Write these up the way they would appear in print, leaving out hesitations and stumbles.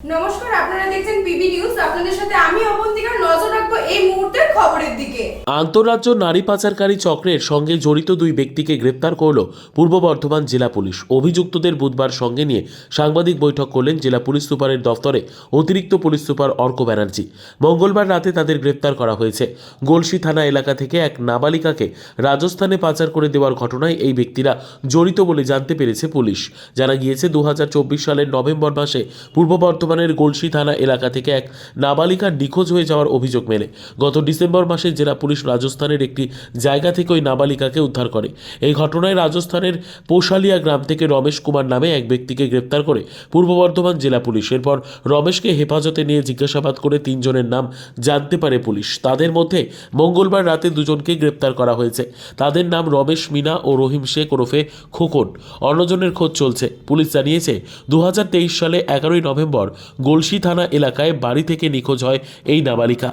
নমস্কার, আপনারা দেখছেন পিবি নিউজ। আপনাদের সাথে আমি অবন্তিকা। নজর রাখবো এই মুহূর্তের খবরের দিকে। আন্তঃরাজ্য নারী পাচারকারী চক্রের সঙ্গে জড়িত দুই ব্যক্তিকে গ্রেপ্তার করল পূর্ব বর্ধমান জেলা পুলিশ। অভিযুক্তদের বুধবার সঙ্গে নিয়ে সাংবাদিক বৈঠক করলেন জেলা পুলিশ সুপারের দফতরে অতিরিক্ত পুলিশ সুপার অর্ক ব্যানার্জি। মঙ্গলবার রাতে তাদের গ্রেপ্তার করা হয়েছে। গলসি থানা এলাকা থেকে এক নাবালিকাকে রাজস্থানে পাচার করে দেওয়ার ঘটনায় এই ব্যক্তিরা জড়িত বলে জানতে পেরেছে পুলিশ। জানা গিয়েছে 2024 সালের নভেম্বর মাসে পূর্ব বর্ধমানের গলসি থানা এলাকা থেকে এক নাবালিকার নিখোঁজ হয়ে যাওয়ার অভিযোগ মেলে। গত ডিসেম্বর মাসে জেলা পুলিশ রাজস্থানের একটি জায়গা থেকে ওই নাবালিকাকে উদ্ধার করে। এই ঘটনায় রাজস্থানের পোশালিয়া গ্রাম থেকে রমেশ কুমার নামে এক ব্যক্তিকে গ্রেপ্তার করে পূর্ব বর্ধমান জেলা পুলিশ। এরপর রমেশকে হেফাজতে নিয়ে জিজ্ঞাসাবাদ করে 3 জনের নাম জানতে পারে পুলিশ। তাদের মধ্যে মঙ্গলবার রাতে 2 জনকে গ্রেপ্তার করা হয়েছে। তাদের নাম রমেশ মিনা ও রহিম শেখ ওরফে খোকন। অন্যজনের খোঁজ চলছে। পুলিশ জানিয়েছে 2023 সালে 11 নভেম্বর গলসি থানা এলাকায় বাড়ি থেকে নিখোঁজ হয় এই নাবালিকা।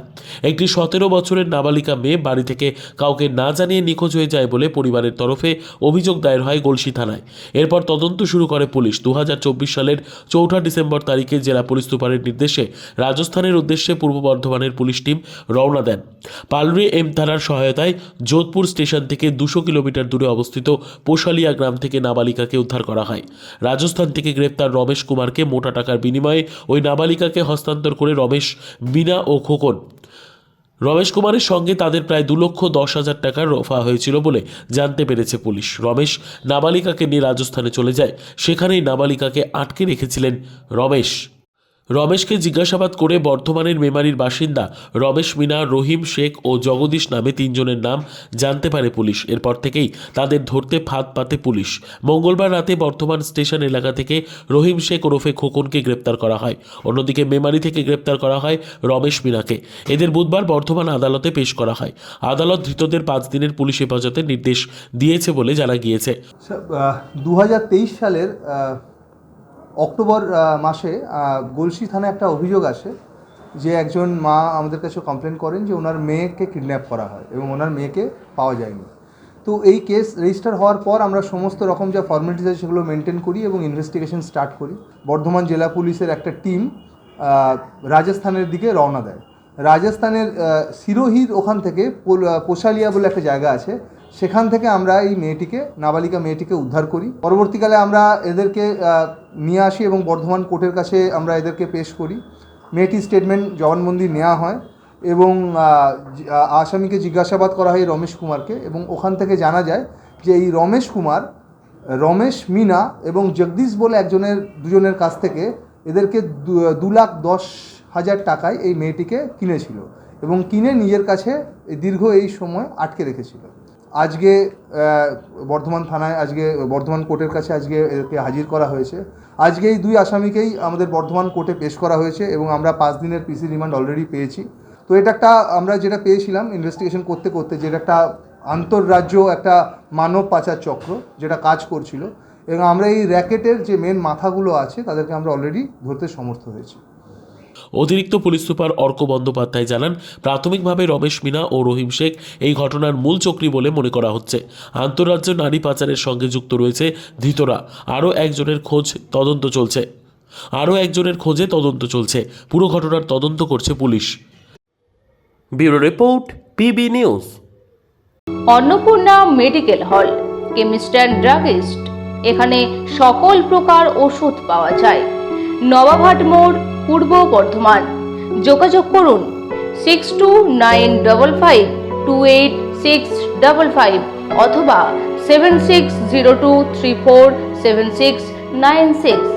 একটি 17 বছরের নাবালিকা মেয়ে বাড়ি থেকে কাউকে না জানিয়ে নিখোঁজ হয়ে যায় বলে পরিবারের তরফে অভিযোগ দায়ের হয় গলসি থানায়। এরপর তদন্ত শুরু করে পুলিশ। 2024 সালের 4 ডিসেম্বর তারিখে জেলা পুলিশ সুপারের নির্দেশে রাজস্থানের উদ্দেশ্যে পূর্ব বর্ধমানের পুলিশ টিম রওনা দেন। পালরি এম থানার সহায়তায় যোধপুর স্টেশন থেকে 200 কিলোমিটার দূরে অবস্থিত পোশালিয়া গ্রাম থেকে নাবালিকাকে উদ্ধার করা হয়। রাজস্থান থেকে গ্রেপ্তার রমেশ কুমারকে মোটা টাকার বিনিময়ে ওই নাবালিকাকে হস্তান্তর করে রমেশ মিনা ও খোকন। রমেশ কুমারের সঙ্গে তাদের প্রায় 2,10,000 টাকার রফা হয়েছিল বলে জানতে পেরেছে পুলিশ। রমেশ নাবালিকাকে নিয়ে রাজস্থানে চলে যায়। সেখানেই নাবালিকাকে আটকে রেখেছিলেন রমেশ। রমেশকে জিজ্ঞাসাবাদ করে বর্ধমানের মেমারির বাসিন্দা রমেশ মিনা, রহিম শেখ ও জগদীশ নামে 3 জনের নাম জানতে পারে পুলিশ। এরপর থেকেই তাদের ধরতে ফাঁদ পাতে পুলিশ। মঙ্গলবার রাতে বর্ধমান স্টেশন এলাকা থেকে রহিম শেখ ওরফে খোকনকে গ্রেপ্তার করা হয়। অন্যদিকে মেমারি থেকে গ্রেপ্তার করা হয় রমেশ মিনাকে। এদের বুধবার বর্ধমান আদালতে পেশ করা হয়। আদালত ধৃতদের 5 দিনের পুলিশ হেফাজতের নির্দেশ দিয়েছে বলে জানা গিয়েছে। 2023 সালের অক্টোবর মাসে গলসি থানায় একটা অভিযোগ আসে যে একজন মা আমাদের কাছে কমপ্লেন করেন যে ওনার মেয়েকে কিডন্যাপ করা হয় এবং ওনার মেয়েকে পাওয়া যায়নি। তো এই কেস রেজিস্টার হওয়ার পর আমরা সমস্ত রকম যা ফর্মালিটিস আছে সেগুলো মেনটেন করি এবং ইনভেস্টিগেশন স্টার্ট করি। বর্ধমান জেলা পুলিশের একটা টিম রাজস্থানের দিকে রওনা দেয়। রাজস্থানের সিরোহির ওখান থেকে পোশালিয়া বলে একটা জায়গা আছে, সেখান থেকে আমরা এই নাবালিকা মেয়েটিকে উদ্ধার করি। পরবর্তীকালে আমরা এদেরকে নিয়ে আসি এবং বর্ধমান কোর্টের কাছে আমরা এদেরকে পেশ করি। মেয়েটির স্টেটমেন্ট জবানবন্দি নেওয়া হয় এবং আসামিকে জিজ্ঞাসাবাদ করা হয় রমেশ কুমারকে, এবং ওখান থেকে জানা যায় যে এই রমেশ কুমার রমেশ মিনা এবং জগদীশ বলে দুজনের কাছ থেকে এদেরকে 2,10,000 টাকায় এই মেয়েটিকে কিনেছিল এবং কিনে নিজের কাছে দীর্ঘ এই সময় আটকে রেখেছিল। আজকে বর্ধমান থানায় বর্ধমান কোর্টের কাছে আজকে এদেরকে হাজির করা হয়েছে। আজকে এই 2 আসামিকেই আমাদের বর্ধমান কোর্টে পেশ করা হয়েছে এবং আমরা 5 দিনের পিসি রিমান্ড অলরেডি পেয়েছি। তো এটা একটা আমরা যেটা পেয়েছিলাম ইনভেস্টিগেশন করতে করতে, যেটা একটা আন্তঃরাজ্য একটা মানব পাচার চক্র যেটা কাজ করছিল, এবং আমরা এই র্যাকেটের যে মেন মাথাগুলো আছে তাদেরকে আমরা অলরেডি ধরতে সমর্থ হয়েছি। অতিরিক্ত পুলিশ সুপার অর্ক বন্দ্যোপাধ্যায় জানান, প্রাথমিকভাবে রমেশ মিনা ও রহিম শেখ এই ঘটনার মূল চক্রী বলে মনে করা হচ্ছে। আন্তঃরাজ্য নারী পাচারের সঙ্গে যুক্ত রয়েছে ধৃতরা। আরও একজনের খোঁজে তদন্ত চলছে। পুরো ঘটনার তদন্ত করছে police. Bureau report, PB news. Annapurna medical hall, chemist and druggist. এখানে সকল প্রকার ওষুধ পাওয়া যায়। নবাবহাট মোড়, পূর্ব বর্ধমান। যোগাযোগ করুন 6295528655 অথবা 7602347696।